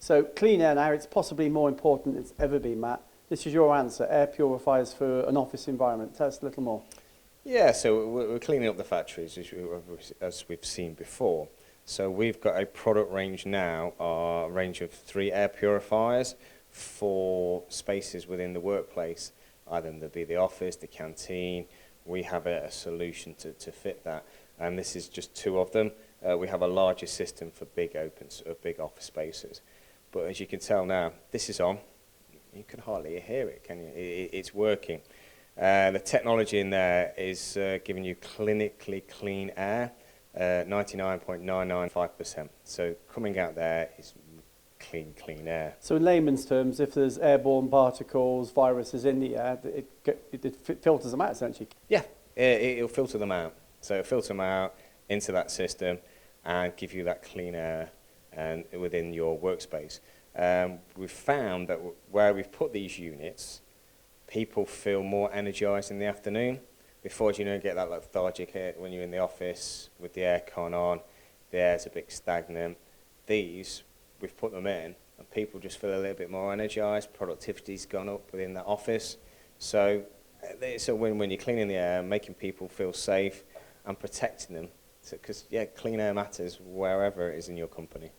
So clean air now, it's possibly more important than it's ever been, Matt. This is your answer, air purifiers for an office environment. Tell us a little more. Yeah, so we're cleaning up the factories as we've seen before. So we've got a product range now, a range of 3 air purifiers for spaces within the workplace. Either there be the office, the canteen. We have a solution to fit that. And this is just 2 of them. We have a larger system for big office spaces. But as you can tell now, this is on. You can hardly hear it, can you? It's working. The technology in there is giving you clinically clean air, 99.995%. So coming out there is clean air. So in layman's terms, if there's airborne particles, viruses in the air, it filters them out essentially. Yeah, it'll filter them out. So it'll filter them out into that system and give you that clean air and within your workspace. We've found that where we've put these units, people feel more energized in the afternoon. Before you get that lethargic hit when you're in the office with the aircon on, the air's a bit stagnant. These, we've put them in, and people just feel a little bit more energized. Productivity's gone up within the office. So it's a win when you're cleaning the air, making people feel safe, and protecting them. Because, clean air matters wherever it is in your company.